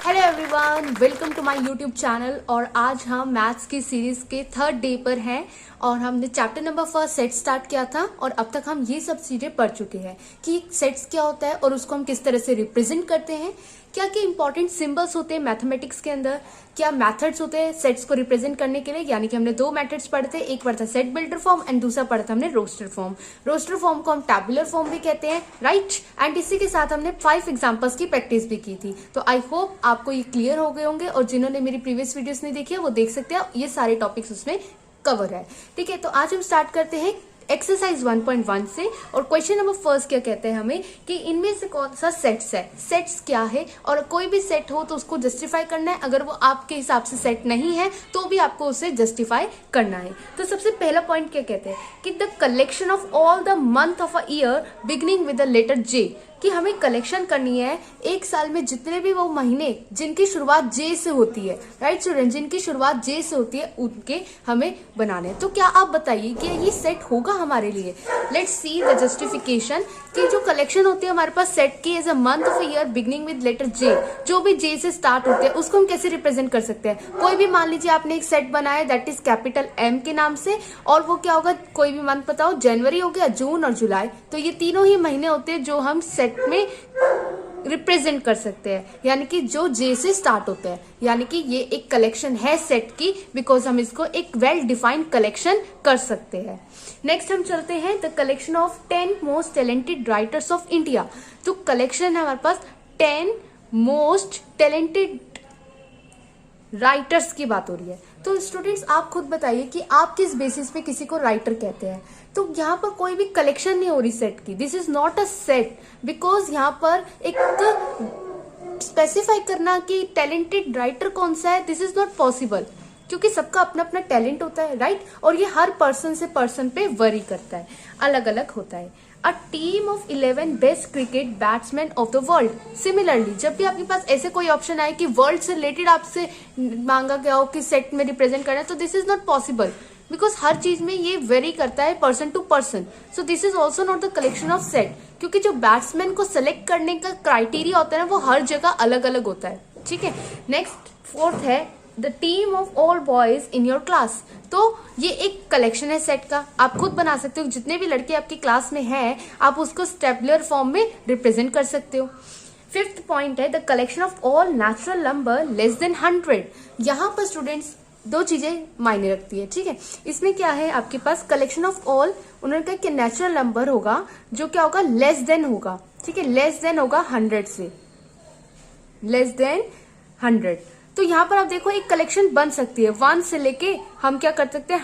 Hello everyone, welcome to my YouTube channel. और आज हम मैथ्स की सीरीज के थर्ड डे पर हैं और हमने चैप्टर नंबर 1 सेट स्टार्ट किया था और अब तक हम ये सब चीजें पढ़ चुके हैं कि सेट्स क्या होता है और उसको हम किस तरह से रिप्रेजेंट करते हैं, क्या क्या इंपॉर्टेंट सिंबल्स होते हैं मैथमेटिक्स के अंदर, क्या मेथड्स होते हैं सेट्स को रिप्रेजेंट करने के लिए। यानी कि हमने दो मेथड्स पढ़े थे, एक पढ़ा था सेट बिल्डर फॉर्म एंड दूसरा पढ़ा था हमने रोस्टर फॉर्म। रोस्टर फॉर्म को हम टैबुलर फॉर्म भी कहते हैं, राइट। एंड इसी के साथ हमने 5 एग्जांपल्स की प्रैक्टिस भी की थी। तो आई होप आपको ये क्लियर हो गए होंगे और जिन्होंने मेरी प्रीवियस वीडियोस नहीं देखी है वो देख सकते हैं, ये सारे टॉपिक्स उसमें कवर है। ठीक है, तो आज हम स्टार्ट करते हैं एक्सरसाइज 1.1 से। और क्वेश्चन नंबर फर्स्ट क्या कहते हैं हमें कि इनमें से कौन सा सेट्स है, सेट्स क्या है, और कोई भी सेट हो तो उसको जस्टिफाई करना है। अगर वो आपके हिसाब से सेट नहीं है तो भी आपको उसे जस्टिफाई करना है। तो सबसे पहला पॉइंट क्या कहते हैं कि the collection of all the month of a year beginning with the letter J, कि हमें कलेक्शन करनी है एक साल में जितने भी वो महीने जिनकी शुरुआत जे से होती है, राइट स्टूडेंट, जिनकी शुरुआत जे से होती है उनके हमें बनाने हैं। तो क्या आप बताइए कि ये सेट होगा हमारे लिए। लेट्स सी द जस्टिफिकेशन कि जो कलेक्शन होती है हमारे पास सेट की as a month of year beginning with letter J, जो भी जे से स्टार्ट होते हैं उसको हम कैसे रिप्रेजेंट कर सकते हैं। कोई भी मान लीजिए आपने एक सेट बनाया दैट इज कैपिटल एम के नाम से, और वो क्या होगा, कोई भी मंथ बताओ, जनवरी हो गया, जून और जुलाई, तो ये तीनों ही महीने होते हैं जो हम सेट में रिप्रेजेंट कर सकते हैं, यानी कि जो जे से स्टार्ट होते हैं। यानी कि ये एक कलेक्शन है सेट की, बिकॉज हम इसको एक वेल डिफाइंड कलेक्शन कर सकते हैं। नेक्स्ट हम चलते हैं the collection of 10 most talented writers of India. तो कलेक्शन है हमारे पास 10 मोस्ट टैलेंटेड राइटर्स की बात हो रही है। तो स्टूडेंट्स आप खुद बताइए कि आप किस बेसिस पे किसी को राइटर कहते हैं। तो यहाँ पर कोई भी कलेक्शन नहीं हो रही सेट की, this is not a set, because यहाँ पर एक स्पेसिफाई करना कि टैलेंटेड राइटर कौन सा है, दिस इज नॉट पॉसिबल, क्योंकि सबका अपना अपना टैलेंट होता है, राइट। और ये हर पर्सन से पर्सन पे वरी करता है, अलग अलग होता है। A team of 11 best cricket batsman of the world. Similarly जब भी आपके पास ऐसे कोई ऑप्शन आए कि वर्ल्ड से रिलेटेड आपसे मांगा गया हो कि सेट में रिप्रेजेंट करना है, तो this is not possible, because हर चीज में ये वेरी करता है person to person. So this is also not the collection of set, क्योंकि जो बैट्समैन को सेलेक्ट करने का क्राइटेरिया होता है ना वो हर जगह अलग अलग होता है। ठीक है, नेक्स्ट फोर्थ है the team of all boys in your class. तो ये एक कलेक्शन है सेट का, आप खुद बना सकते हो, जितने भी लड़के आपकी क्लास में हैं आप उसको स्टेबुलर फॉर्म में रिप्रेजेंट कर सकते हो। फिफ्थ पॉइंट है the collection of all natural number less then 100। यहाँ पर स्टूडेंट्स दो चीजें मायने रखती है। ठीक है, इसमें क्या है आपके पास कलेक्शन ऑफ ऑल, उन्होंने कहा कि नेचुरल नंबर होगा जो क्या होगा, लेस देन होगा। ठीक है, लेस देन होगा 100 से, लेस देन 100। तो यहाँ पर आप देखो एक कलेक्शन बन सकती है 1 से लेके हम क्या कर सकते हैं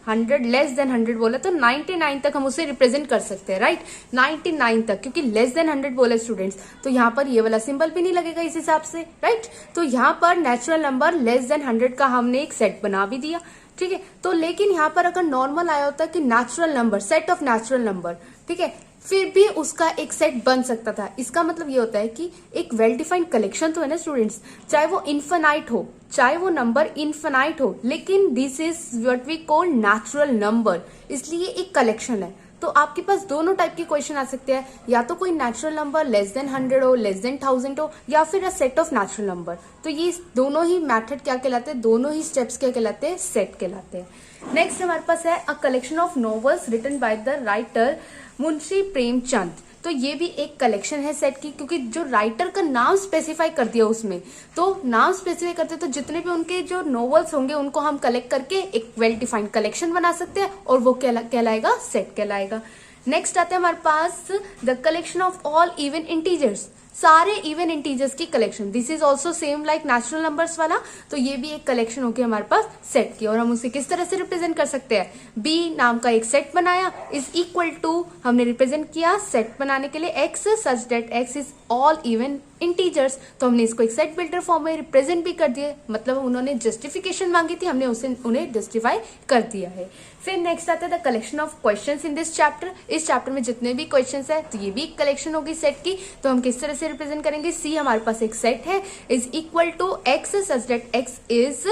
100 लेस देन 100 बोला तो 99 तक हम उसे रिप्रेजेंट कर सकते हैं, राइट। 99 तक, क्योंकि लेस देन 100 बोले स्टूडेंट्स, तो यहाँ पर ये वाला सिंबल भी नहीं लगेगा इस हिसाब से, राइट। तो यहाँ पर नेचुरल नंबर लेस देन 100 का हमने एक सेट बना भी दिया। ठीक है, तो लेकिन यहाँ पर अगर नॉर्मल आया होता कि natural number, set of natural number, ठीक है, फिर भी उसका एक सेट बन सकता था। इसका मतलब ये होता है कि एक वेल डिफाइंड कलेक्शन तो है ना स्टूडेंट्स, चाहे वो इन्फिनाइट हो, चाहे वो नंबर इन्फिनाइट हो, लेकिन this is what we call natural number, इसलिए एक कलेक्शन है। तो आपके पास दोनों टाइप के क्वेश्चन आ सकते हैं, या तो कोई नेचुरल नंबर लेस देन 100 हो, लेस देन 1000 हो, या फिर a set of natural number. तो ये दोनों ही मेथड क्या कहलाते हैं, दोनों ही स्टेप्स क्या कहलाते हैं, सेट कहलाते हैं। नेक्स्ट हमारे पास है a collection of novels written by the writer Munshi Premchand. तो ये भी एक कलेक्शन है सेट की, क्योंकि जो राइटर का नाम स्पेसिफाई कर दिया उसमें, तो नाम स्पेसिफाई करते तो जितने भी उनके जो नॉवेल्स होंगे उनको हम कलेक्ट करके एक वेल डिफाइंड कलेक्शन बना सकते हैं और वो कहलाएगा सेट कहलाएगा। नेक्स्ट आते हैं हमारे पास the collection of all even integers, सारे इवन इंटीजर्स की collection. This is also same like natural numbers वाला, तो ये भी एक कलेक्शन होगी हमारे पास सेट की, और हम उसे किस तरह से रिप्रेजेंट कर सकते हैं, बी नाम का एक सेट बनाया इज इक्वल टू, हमने रिप्रेजेंट किया सेट बनाने के लिए x such that x is all even integers, तो हमने इसको एक सेट बिल्डर फॉर्म में रिप्रेजेंट भी कर दिया, मतलब उन्होंने जस्टिफिकेशन मांगी थी, हमने उसे उन्हें जस्टिफाई कर दिया है। फिर नेक्स्ट आता है the collection of questions in this chapter. इस चैप्टर में जितने भी क्वेश्चंस है तो ये भी एक कलेक्शन होगी सेट की, तो हम किस तरह से रिप्रेजेंट करेंगे, सी हमारे पास एक सेट है is equal to x such that x is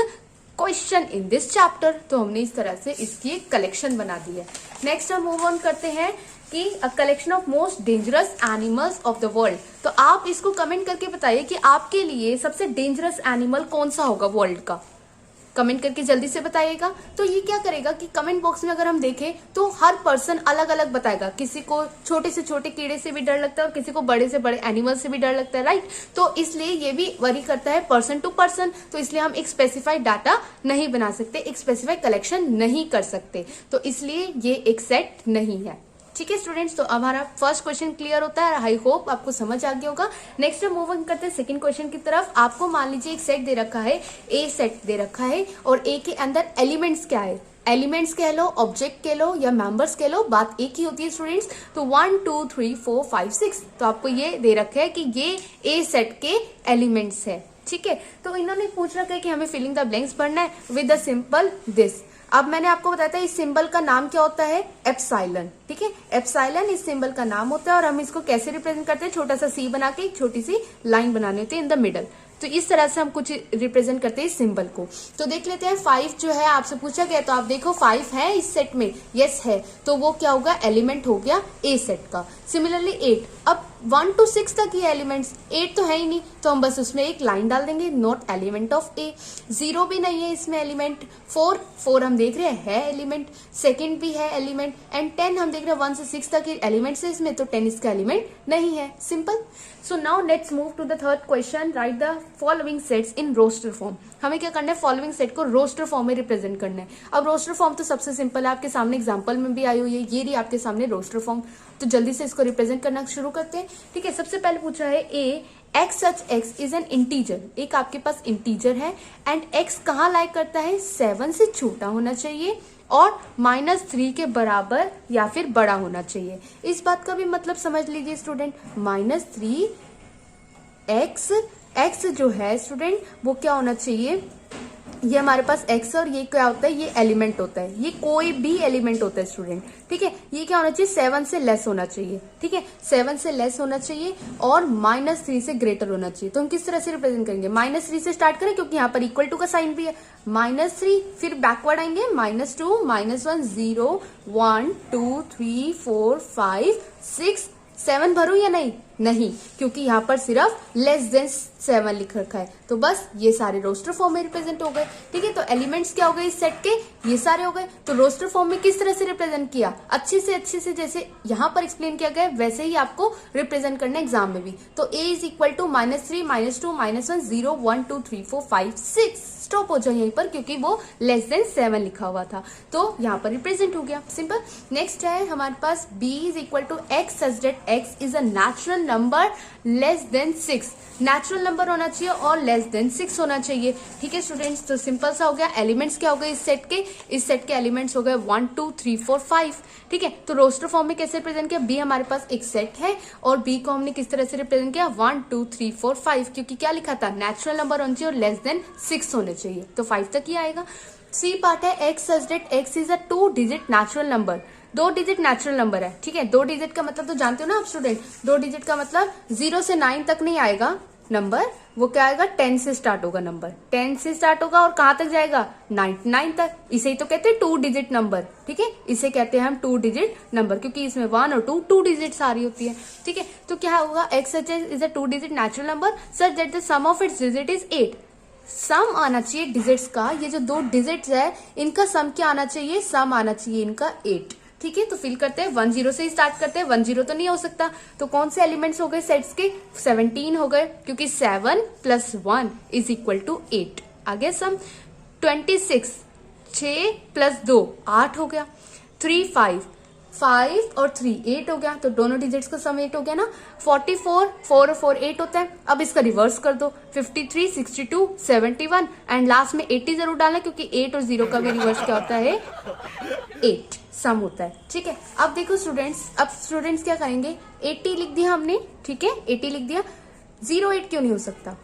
question in this chapter, तो हमने इस तरह से इसकी एक कलेक्शन बना दी है। नेक्स्ट हम मूव ऑन करते हैं कि अ collection of most dangerous animals of the world. तो आप इसको कमेंट करके बताइए कि आपके लिए सबसे डेंजरस एनिमल कौन सा होगा वर्ल्ड का। कमेंट करके जल्दी से बताइएगा। तो ये क्या करेगा कि कमेंट बॉक्स में अगर हम देखें तो हर पर्सन अलग अलग बताएगा। किसी को छोटे से छोटे कीड़े से भी डर लगता है और किसी को बड़े से बड़े एनिमल से भी डर लगता है, राइट। तो इसलिए ये भी वरी करता है पर्सन टू पर्सन। तो इसलिए हम एक स्पेसिफाइड डाटा नहीं बना सकते, एक स्पेसिफाइड कलेक्शन नहीं कर सकते। तो इसलिए ये एक सेट नहीं है। ठीक है स्टूडेंट्स, तो अब हमारा फर्स्ट क्वेश्चन क्लियर होता है। आई होप आपको समझ आ गया होगा। नेक्स्ट हम मूव ऑन करते हैं सेकंड क्वेश्चन की तरफ। आपको मान लीजिए एक सेट दे रखा है, ए सेट दे रखा है और ए के अंदर एलिमेंट्स क्या है, एलिमेंट्स कह लो, ऑब्जेक्ट कह लो या मेंबर्स कह लो, बात एक ही होती है स्टूडेंट्स। तो 1 2 3 4 5 6, तो आपको ये दे रखा है कि ये ए सेट के एलिमेंट्स है। ठीक है, तो इन्होंने पूछ रखा है कि हमें फिलिंग द ब्लैंक्स पढ़ना है विद द सिंपल दिस। अब मैंने आपको बताया था इस सिंबल का नाम क्या होता है, एप्सिलॉन। ठीक है, एप्सिलॉन इस सिंबल का नाम होता है और हम इसको कैसे रिप्रेजेंट करते हैं, छोटा सा सी बना के एक छोटी सी लाइन बनानी होती है इन द मिडल। तो इस तरह से हम कुछ रिप्रेजेंट करते हैं इस सिंबल को। तो देख लेते हैं 5 जो है आपसे पूछा गया, तो आप देखो 5 है इस सेट में, यस है, तो वो क्या होगा, एलिमेंट हो गया ए सेट का। सिमिलरली 8, अब 1 to 6 तक ये एलिमेंट्स, 8 तो है ही नहीं, तो हम बस उसमें एक लाइन डाल देंगे, नॉट एलिमेंट ऑफ ए। 0 भी नहीं है इसमें एलिमेंट। 4 हम देख रहे हैं है एलिमेंट, सेकंड भी है एलिमेंट, एंड 10 हम देख रहे हैं 1 से 6 तक एलिमेंट्स है इसमें, तो 10 इसका एलिमेंट नहीं है। Simple. So now let's move to the third question. Write the following sets in roster form. हमें क्या करना है, फॉलोइंग सेट को रोस्टर फॉर्म में रिप्रेजेंट करना है। अब रोस्टर फॉर्म तो सबसे सिंपल है, आपके सामने एग्जांपल में भी आई हुई है, ये रही आपके सामने रोस्टर फॉर्म। तो जल्दी से इसको रिप्रेजेंट करना शुरू करते हैं। ठीक है, सबसे पहले पूछा है A x such x is an integer. एक आपके पास इंटीजर है एंड एक्स कहाँ लाइक करता है, 7 से छोटा होना चाहिए और -3 के बराबर या फिर बड़ा होना चाहिए। इस बात का भी मतलब समझ लीजिए स्टूडेंट, -3 एक्स जो है स्टूडेंट वो क्या होना चाहिए, ये हमारे पास x और ये क्या होता है, ये एलिमेंट होता है, ये कोई भी एलिमेंट होता है स्टूडेंट। ठीक है, ये क्या होना चाहिए, 7 से लेस होना चाहिए। ठीक है, 7 से लेस होना चाहिए और -3 से ग्रेटर होना चाहिए। तो हम किस तरह से रिप्रेजेंट करेंगे, -3 से स्टार्ट करें क्योंकि यहाँ पर इक्वल टू का साइन भी है, -3 फिर बैकवर्ड आएंगे, -2 -1 0 1 2 3 4 5 6 7 भरूं या नहीं, क्योंकि यहाँ पर सिर्फ लेस देन 7 लिख रखा है। तो बस ये सारे रोस्टर फॉर्म में रिप्रेजेंट हो गए। ठीक है, तो एलिमेंट्स क्या हो गए इस सेट के, ये सारे हो गए। तो रोस्टर फॉर्म में किस तरह से रिप्रेजेंट किया, अच्छे से जैसे यहाँ पर एक्सप्लेन किया गया वैसे ही आपको रिप्रेजेंट करना एग्जाम में भी। तो a is equal to -3 -2 -1 0 1 2 3 4 5 6, stop हो जाए यहीं पर क्योंकि वो लेस देन 7 लिखा हुआ था, तो यहाँ पर रिप्रेजेंट हो गया। सिंपल। नेक्स्ट है हमारे पास b is equal to x such that x is a natural number less than 6। Natural number होना चाहिए और लेस देन 6 होना चाहिए। ठीक है स्टूडेंट्स, तो सिंपल सा हो गया। एलिमेंट्स क्या हो गए इस सेट के एलिमेंट्स हो गए 1 2 3 4 5। ठीक है, तो रोस्टर फॉर्म में कैसे रिप्रेजेंट किया, b हमारे पास एक सेट है और b को हमने किस तरह से रिप्रेजेंट किया, 1 2 3 4 5, क्योंकि क्या लिखा था, नेचुरल नंबर होना चाहिए और लेस देन 6 होने चाहिए, तो 5 तक ही आएगा। सी पार्ट है x such that x is a 2 digit natural number. 2 digit natural number है। ठीक है, 2 डिजिट का मतलब तो जानते हो ना आप स्टूडेंट, 2 डिजिट का मतलब 0 से 9 तक नहीं आएगा नंबर, वो क्या आएगा, 10 से स्टार्ट होगा नंबर, 10 से स्टार्ट होगा और कहां तक जाएगा, 99 तक। इसे ही तो कहते हैं 2 डिजिट नंबर। ठीक है, इसे कहते हैं हम 2 डिजिट नंबर, क्योंकि इसमें 1 और 2 डिजिट सारी होती है। ठीक है, तो क्या होगा, x is a 2 digit natural number such that the sum of its digit is 8। Sum आना चाहिए डिजिट्स का, ये जो 2 डिजिट्स है इनका सम क्या आना चाहिए, सम आना चाहिए इनका 8। ठीक है, तो फिल करते हैं 1 0 से ही स्टार्ट करते हैं, 1 0 तो नहीं हो सकता, तो कौन से एलिमेंट्स हो गए सेट्स के, 17 हो गए, क्योंकि 7 + 1 इज इक्वल टू 8। आगे सम 26, 6 + 2 8 हो गया, 3 5 और 3 8 हो गया, तो दोनों डिजिट्स का सम 8 हो गया ना। 44 4 और 4 8 होता है। अब इसका रिवर्स कर दो, 53 62 71 एंड लास्ट में 80 जरूर डालना, क्योंकि 8 और 0 का भी रिवर्स क्या होता है, 8 सम होता है। ठीक है, अब देखो स्टूडेंट्स, अब स्टूडेंट्स क्या करेंगे, 80 लिख दिया हमने। ठीक है, 80 लिख दिया, 08 क्यों नहीं हो सकता,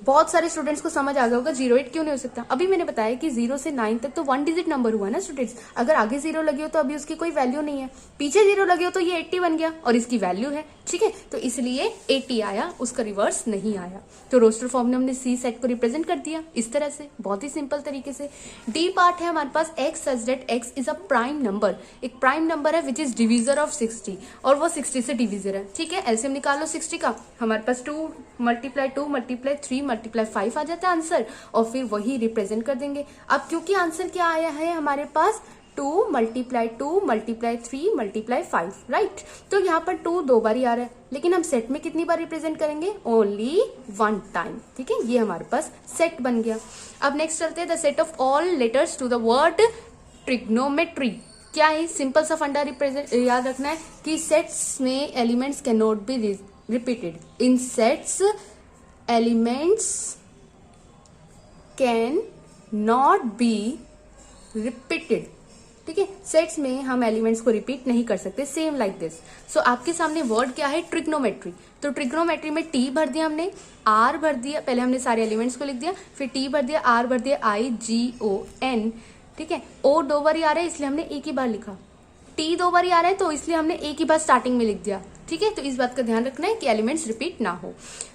बहुत सारे स्टूडेंट्स को समझ आ गया होगा 08 क्यों नहीं हो सकता। अभी मैंने बताया कि 0 से 9 तक तो 1 डिजिट नंबर हुआ ना स्टूडेंट्स। अगर आगे 0 लगी हो तो अभी उसकी कोई वैल्यू नहीं है, पीछे 0 लगे हो तो ये 80 बन गया और इसकी वैल्यू है, ठीक है। तो इसलिए 80 आया, उसका रिवर्स नहीं आया। तो रोस्टर फॉर्म में हमने सी सेट को रिप्रेजेंट कर दिया इस तरह से, बहुत ही सिंपल तरीके से। डी पार्ट है हमारे पास x such that x is a prime number, एक प्राइम नंबर है विच इज डिविजर ऑफ 60 और वो 60 से डिविजर है, ठीक है। एलसीएम निकालो 60 का, हमारे पास 2 मल्टीप्लाई 2 मल्टीप्लाई 3 मल्टीप्लाई 5 आ जाता है आंसर, और फिर वही रिप्रेजेंट कर देंगे। अब क्योंकि आंसर क्या आया है हमारे पास 2 मल्टीप्लाई 2 मल्टीप्लाई 3 मल्टीप्लाई 5, राइट। तो यहाँ पर 2 2 बार ही आ रहा है, लेकिन हम सेट में कितनी बार रिप्रेजेंट करेंगे, ओनली 1 टाइम, ठीक है। ये हमारे पास सेट बन गया। अब नेक्स्ट चलते हैं the set of all letters to the word trigonometry. क्या है, सिंपल सा फंडा रिप्रेजेंट याद रखना है कि सेट्स में elements can not be repeated. In sets elements can not be repeated, ठीक है। सेट्स में हम एलिमेंट्स को रिपीट नहीं कर सकते, सेम लाइक दिस। सो आपके सामने वर्ड क्या है, ट्रिग्नोमेट्री। तो ट्रिग्नोमेट्री में टी भर दिया हमने, आर भर दिया, पहले हमने सारे एलिमेंट्स को लिख दिया, फिर टी भर दिया, आर भर दिया, IGON, ठीक है। ओ 2 बार ही आ रहा है इसलिए हमने एक ही बार लिखा, टी 2 बार ही आ रहा है तो इसलिए हमने एक ही बार स्टार्टिंग में लिख दिया, ठीक है। तो इस बात का ध्यान रखना है कि एलिमेंट्स रिपीट ना हो।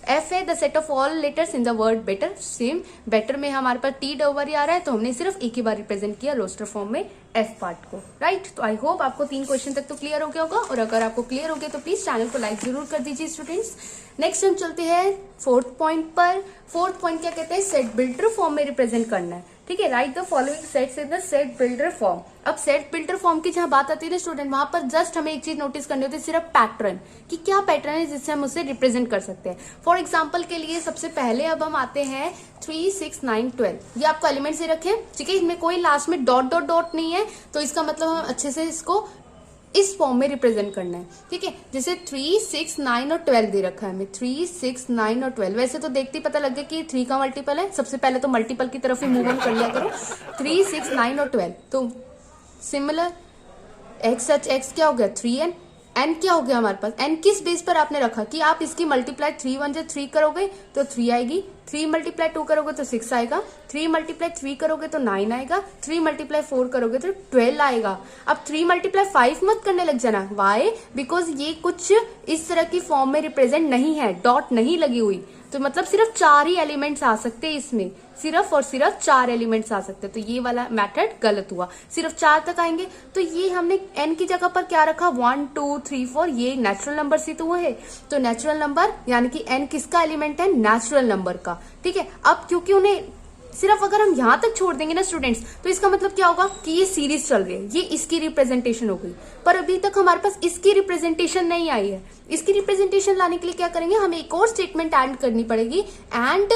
एफ है the set of all letters in the word better. Same, better में हमारे पास टी 2 बार ही आ रहा है तो हमने सिर्फ एक ही बार रिप्रेजेंट किया रोस्टर फॉर्म में एफ पार्ट को, राइट। तो आई होप आपको 3 क्वेश्चन तक तो क्लियर हो गया होगा, और अगर आपको क्लियर हो गया तो प्लीज चैनल को लाइक जरूर कर दीजिए स्टूडेंट्स। नेक्स्ट हम चलते हैं 4th पॉइंट पर। 4th पॉइंट क्या कहते हैं, सेट बिल्डर फॉर्म में रिप्रेजेंट करना है, ठीक है। Right the following sets in the set builder form. अब सेट बिल्डर फॉर्म की जहां बात आती है ना स्टूडेंट, वहां पर जस्ट हमें एक चीज नोटिस करनी होती है, सिर्फ पैटर्न, कि क्या पैटर्न है जिससे हम उसे रिप्रेजेंट कर सकते हैं। फॉर एग्जाम्पल के लिए सबसे पहले अब हम आते हैं 3 6 9 12, ये आपको एलिमेंट से रखे, ठीक है। इनमें कोई लास्ट में डॉट डॉट डॉट नहीं है, तो इसका मतलब हम अच्छे से इसको इस फॉर्म में रिप्रेजेंट करना है, ठीक है। जैसे 3 6 9 और 12 दे रखा है हमें, 3 6 9 और 12। वैसे तो देखते ही पता लग गया कि 3 का मल्टीपल है, सबसे पहले तो मल्टीपल की तरफ ही मूव ऑन कर लिया करो। 3 6 9 और 12, तो सिमिलर एक्स सच एक्स क्या हो गया 3n, n क्या हो गया हमारे पास, n किस बेस पर आपने रखा कि आप इसकी मल्टीप्लाई 3 1 3 करोगे तो 3 आएगी, 3 मल्टीप्लाई 2 करोगे तो 6 आएगा, 3 मल्टीप्लाई 3 करोगे तो 9 आएगा, 3 मल्टीप्लाई 4 करोगे तो 12 आएगा। अब 3 मल्टीप्लाई 5 मत करने लग जाना, वाई, बिकॉज ये कुछ इस तरह की फॉर्म में रिप्रेजेंट नहीं है, डॉट नहीं लगी हुई, तो मतलब सिर्फ 4 ही एलिमेंट्स आ सकते हैं इसमें, सिर्फ और सिर्फ 4 एलिमेंट्स आ सकते हैं। तो ये वाला मेथड गलत हुआ, सिर्फ 4 तक आएंगे। तो ये हमने n की जगह पर क्या रखा, 1 2 3 4, ये नेचुरल नंबर ही तो वो है। तो नेचुरल नंबर यानी कि n किसका एलिमेंट है, नेचुरल नंबर का, ठीक है। अब क्योंकि उन्हें सिर्फ अगर हम यहां तक छोड़ देंगे ना स्टूडेंट्स, तो इसका मतलब क्या होगा कि ये सीरीज चल रही है, ये इसकी रिप्रेजेंटेशन हो गई। पर अभी तक हमारे पास इसकी रिप्रेजेंटेशन नहीं आई है। इसकी रिप्रेजेंटेशन लाने के लिए क्या करेंगे, हमें एक और स्टेटमेंट ऐड करनी पड़ेगी। एंड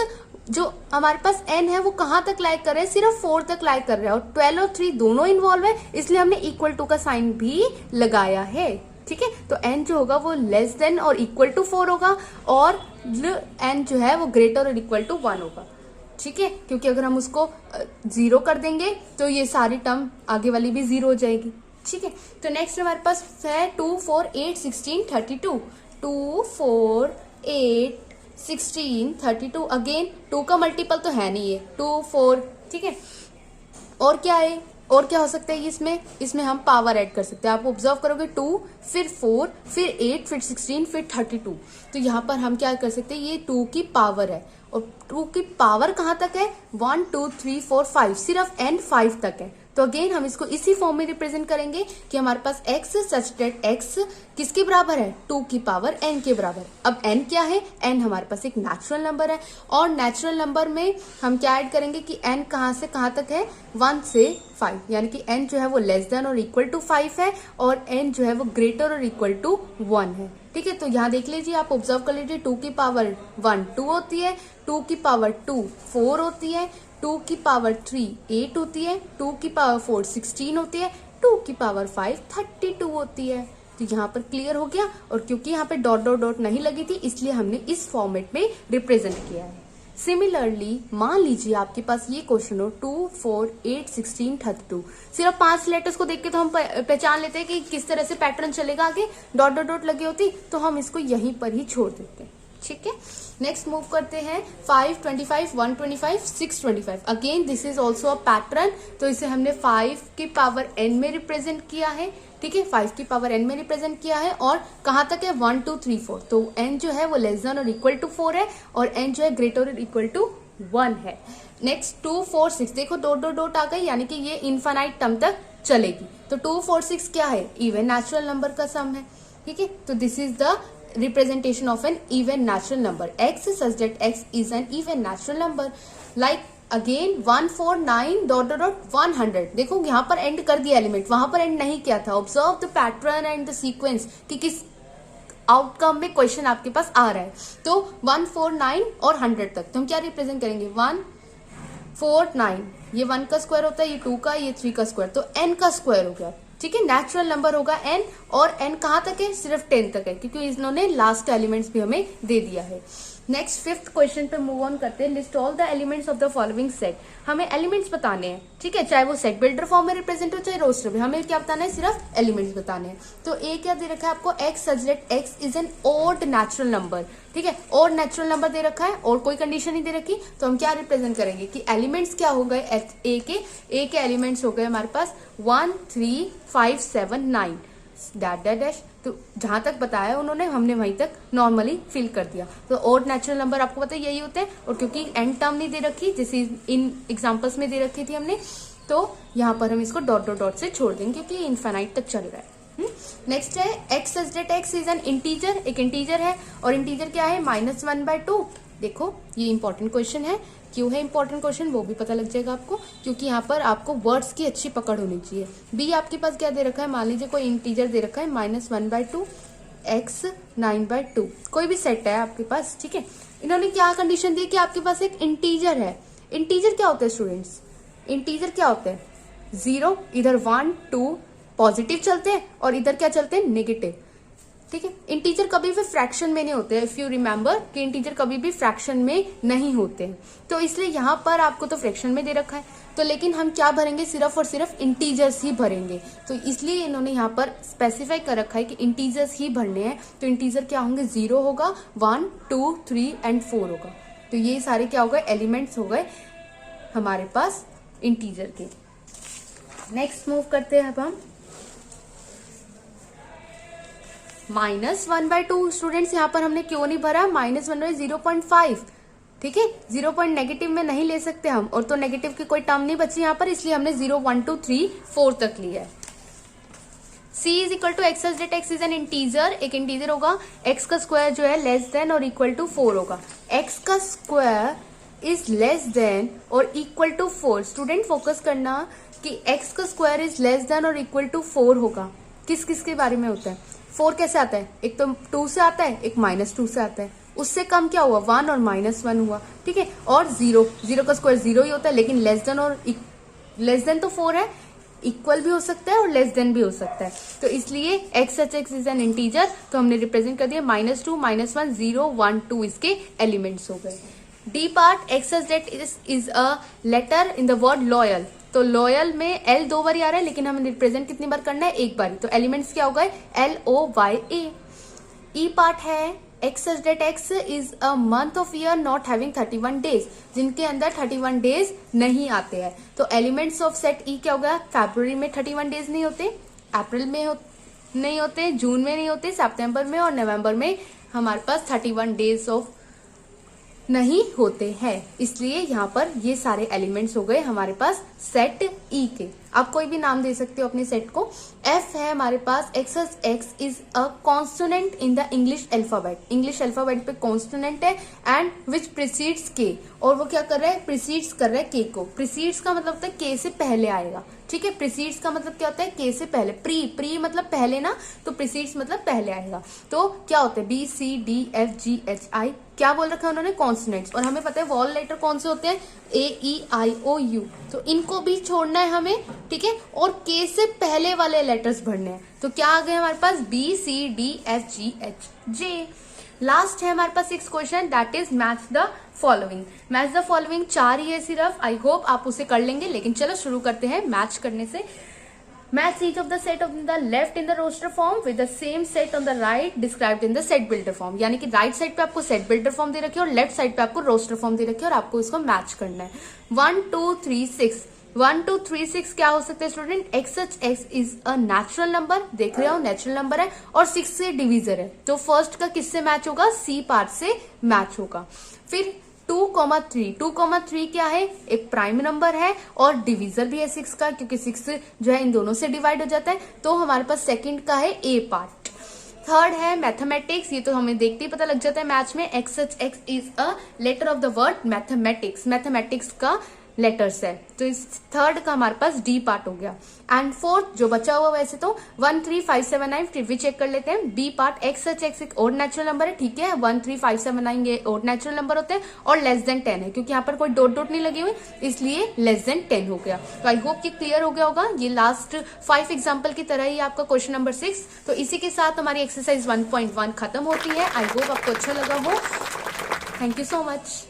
जो हमारे पास n है वो कहां तक लाई कर रहे हैं, सिर्फ 4 तक लाई कर रहे हैं, और 12 और 3 दोनों इन्वॉल्व है, इसलिए हमने इक्वल टू का साइन भी लगाया है, ठीक है। तो n जो होगा वो लेस देन और इक्वल टू 4 होगा, और n जो है वो ग्रेटर और इक्वल टू 1 होगा, ठीक है। क्योंकि अगर हम उसको 0 कर देंगे तो ये सारी टर्म आगे वाली भी 0 हो जाएगी, ठीक है। तो नेक्स्ट हमारे पास है 2 4 8 16 32, 2 4 8 16 32, अगेन 2 का मल्टीपल तो है नहीं है, 2 4, ठीक है। और क्या है, और क्या हो सकता है इसमें हम पावर ऐड कर सकते हैं। आप ऑब्जर्व करोगे 2 फिर 4 फिर 8 फिर 16 फिर 32, तो यहाँ पर हम क्या कर सकते हैं, ये 2 की पावर है, और 2 की पावर कहाँ तक है, 1 2 3 4 5, सिर्फ n 5 तक है। तो अगेन हम इसको इसी फॉर्म में रिप्रेजेंट करेंगे कि हमारे पास x सच दैट x किसके बराबर है, 2 की पावर n के बराबर। अब n क्या है, n हमारे पास एक नेचुरल नंबर है, और नेचुरल नंबर में हम क्या ऐड करेंगे कि n कहाँ से कहाँ तक है, 1 से 5, यानी कि n जो है वो लेस देन और इक्वल टू 5 है, और n जो है वो ग्रेटर और इक्वल टू 1 है, ठीक है। तो यहाँ देख लीजिए, आप ऑब्जर्व कर लीजिए, 2 की पावर 1 2 होती है, 2 की पावर 2 4 होती है, 2 की पावर 3 8 होती है, 2 की पावर 4 16 होती है, 2 की पावर 5 32 होती है। तो यहाँ पर क्लियर हो गया, और क्योंकि यहाँ पे डॉट डॉट डॉट नहीं लगी थी इसलिए हमने इस फॉर्मेट में रिप्रेजेंट किया है। सिमिलरली मान लीजिए आपके पास ये क्वेश्चन हो 2 4 8 16 32, सिर्फ 5 लेटर्स को देख के तो हम पहचान लेते हैं कि किस तरह से पैटर्न चलेगा आगे, डॉट डॉट डॉट लगी होती तो हम इसको यहीं पर ही छोड़ देते हैं, ठीक है। नेक्स्ट मूव करते हैं 5, 25, 125, 625। Again this is also a pattern. तो इसे हमने 5 की पावर n में रिप्रेजेंट किया है, ठीक है, 5 की पावर n में रिप्रेजेंट किया है। और कहाँ तक है, 1 2 3 4। तो n जो है वो लेस देन और इक्वल टू 4 है और n जो है ग्रेटर और इक्वल टू 1 है। नेक्स्ट 2 4 6, देखो डॉट डॉट डॉट आ गई, यानी कि ये इनफाइनाइट टर्म तक चलेगी। तो 2 4 6 क्या है, इवन नेचुरल नंबर का सम है, ठीक है। तो this is the representation of an even natural number, x such that x is an even natural number, like again 1 4 9 dot dot dot 100। देखो यहाँ पर एंड कर दिया एलिमेंट, वहां पर एंड नहीं किया था। Observe the pattern and the sequence कि किस आउटकम में क्वेश्चन आपके पास आ रहा है। तो 1 4 9 और 100 तक तो हम क्या रिप्रेजेंट करेंगे, 1 4 9, ये 1 का स्क्वायर होता है, ये 2 का, ये 3 का स्क्वायर, तो n का स्क्वायर हो गया, ठीक है। नेचुरल नंबर होगा n, और n कहाँ तक है, सिर्फ 10 तक है, क्योंकि इन्होंने लास्ट एलिमेंट्स भी हमें दे दिया है। नेक्स्ट 5th क्वेश्चन पे मूव ऑन करते हैं। List all the elements of the following set. हमें एलिमेंट्स बताने हैं, ठीक है, चाहे वो सेट बिल्डर फॉर्म में रिप्रेजेंट हो चाहे रोस्टर में, हमें क्या बताना है, सिर्फ एलिमेंट्स बताने हैं। तो ए क्या दे रखा है आपको, x such that x is N odd natural number, ठीक है, ऑड नेचुरल नंबर दे रखा है और कोई कंडीशन नहीं दे रखी। तो हम क्या रिप्रेजेंट करेंगे कि एलिमेंट्स क्या हो गए, ए के एलिमेंट्स हो गए हमारे पास 1 3 5 7 9 डैश डैश डैश। तो जहां तक बताया उन्होंने, हमने वहीं तक नॉर्मली फिल कर दिया। तो ऑड नेचुरल नंबर आपको पता है यही होते हैं, और क्योंकि एंड टर्म नहीं दे रखी, जैसे इन एग्जांपल्स में दे रखी थी हमने, तो यहाँ पर हम इसको डॉट डॉट डॉट से छोड़ देंगे क्योंकि इनफाइनाइट तक चल रहा है। नेक्स्ट है x such that x is an integer. एक इंटीजर है, और इंटीजर क्या है, -1/2। देखो ये इंपॉर्टेंट क्वेश्चन है, क्यों है इंपॉर्टेंट क्वेश्चन वो भी पता लग जाएगा आपको, क्योंकि यहाँ पर आपको वर्ड्स की अच्छी पकड़ होनी चाहिए। बी आपके पास क्या दे रखा है, मान लीजिए कोई इंटीजर दे रखा है -1/2, x 9/2, कोई भी सेट है आपके पास, ठीक है। इन्होंने क्या कंडीशन दी कि आपके पास एक इंटीजर है। इंटीजर क्या होता है स्टूडेंट्स, इंटीजर क्या होता है, 0, इधर 1 2 पॉजिटिव चलते हैं और इधर क्या चलते हैं, नेगेटिव, ठीक है। इंटीजर कभी भी फ्रैक्शन में नहीं होते हैं, इफ यू रिमेंबर कि इंटीजर कभी भी फ्रैक्शन में नहीं होते हैं। तो इसलिए यहाँ पर आपको तो फ्रैक्शन में दे रखा है, तो लेकिन हम क्या भरेंगे, सिर्फ और सिर्फ इंटीजर्स ही भरेंगे। तो इसलिए इन्होंने यहाँ पर स्पेसिफाई कर रखा है कि इंटीजर्स ही भरने हैं। तो इंटीजर क्या होंगे, 0 होगा, 1 2 3 एंड 4 होगा। तो ये सारे क्या हो गए, एलिमेंट्स हो गए हमारे पास इंटीजर के। नेक्स्ट मूव करते हैं अब हम -1/2। स्टूडेंट्स यहाँ पर हमने क्यों नहीं भरा, -1/0.5, ठीक है, 0 पॉइंट नेगेटिव में नहीं ले सकते हम, और तो नेगेटिव की कोई टर्म नहीं बची यहाँ पर, इसलिए हमने 0 1 2 3 4 तक लिया है। C is equal to x that x is an integer. एक इंटीजर होगा, x का स्क्वायर जो है लेस देन और इक्वल टू 4 होगा। x का स्क्वायर इज लेस देन और इक्वल टू 4। स्टूडेंट फोकस करना कि x का स्क्वायर इज लेस देन और इक्वल टू 4 होगा। किस किस के बारे में होता है, 4 कैसे आता है, एक तो 2 से आता है, एक -2 से आता है। उससे कम क्या हुआ, 1 और -1 हुआ, ठीक है। और 0 का स्क्वायर 0 ही होता है, लेकिन लेस देन तो 4 है, इक्वल भी हो सकता है और लेस देन भी हो सकता है। तो इसलिए x such x is an integer, तो हमने रिप्रेजेंट कर दिया -2 -1 0 1 2 इसके एलिमेंट्स हो गए। D part, x such that is a letter in the word loyal. तो लॉयल में L 2 बार आ रहा है, लेकिन हमें रिप्रेजेंट कितनी बार करना है, एक बार। तो एलिमेंट्स क्या हो गए, LOYA। ई पार्ट है x such that x is a month of year not having 31 days, जिनके अंदर 31 डेज नहीं आते हैं। तो एलिमेंट्स ऑफ सेट ई क्या होगा, फरवरी में 31 डेज नहीं होते, अप्रैल में नहीं होते, जून में नहीं होते, सितंबर में और नवंबर में हमारे पास 31 डेज ऑफ नहीं होते हैं। इसलिए यहाँ पर ये सारे एलिमेंट्स हो गए हमारे पास सेट ई के। आप कोई भी नाम दे सकते हो अपने सेट को। एफ है हमारे पास, x is a consonant in the English alphabet. English alphabet पे कॉन्सोनेंट है एंड विच प्रिसीड्स के, और वो क्या कर रहा है, प्रिसीड्स कर रहा है के को। प्रिसीड्स का मतलब होता है के से पहले आएगा, ठीक है। प्रिसीड्स का मतलब क्या होता है, के से पहले। प्री मतलब पहले ना, तो प्रिसीड्स मतलब पहले आएगा। तो क्या होता है, BCDFGHI, क्या बोल रखा है उन्होंने, कॉन्सोनेंट्स। और हमें पता है वॉल लेटर कौन से होते हैं, AEIOU, तो इनको भी छोड़ना है हमें, ठीक है। और के से पहले वाले लेटर्स भरने हैं। तो क्या आ गए हमारे पास, BCDFGHJ। लास्ट है हमारे पास 6 question, that is match the following. Match the following 4 ही है सिर्फ, आई होप आप उसे कर लेंगे। लेकिन चलो शुरू करते हैं मैच करने से। Match each of the set on the left in the roster form with the same set on the right described in the set builder form. यानी कि राइट साइड पे आपको सेट बिल्डर फॉर्म दे रखी है और left side पे आपको roster form दे रखी है और आपको इसको मैच करना है. 1 2 3 6 1 2 3 6 क्या हो सकता है student? x is a natural number, देख रहे हो नेचुरल नंबर है और 6 से डिविजर है, तो फर्स्ट का किससे मैच होगा? सी पार्ट से मैच होगा. फिर 2,3 क्या है? एक प्राइम नंबर है और डिविजर भी है 6 का, क्योंकि 6 जो है इन दोनों से डिवाइड हो जाता है. तो हमारे पास सेकंड का है ए पार्ट. थर्ड है मैथमेटिक्स, ये तो हमें देखते ही पता लग जाता है मैच में. X is a letter of the word mathematics, mathematics का लेटर्स है, तो इस थर्ड का हमारे पास डी पार्ट हो गया. एंड फोर्थ जो बचा हुआ वैसे तो 1 3 5 7 9 फिर भी चेक कर लेते हैं. बी पार्ट एक्स एक और नेचुरल नंबर है, ठीक है. 1 3 5 7 9 ये और नेचुरल नंबर होते हैं और लेस देन 10 है, क्योंकि यहाँ पर कोई डॉट नहीं लगी हुई इसलिए लेस देन 10 हो गया. तो आई होप ये क्लियर हो गया होगा. ये लास्ट 5 एग्जाम्पल की तरह ही आपका क्वेश्चन नंबर 6. तो इसी के साथ हमारी एक्सरसाइज 1.1 खत्म होती है. आई होप आपको अच्छा लगा हो. Thank you so much.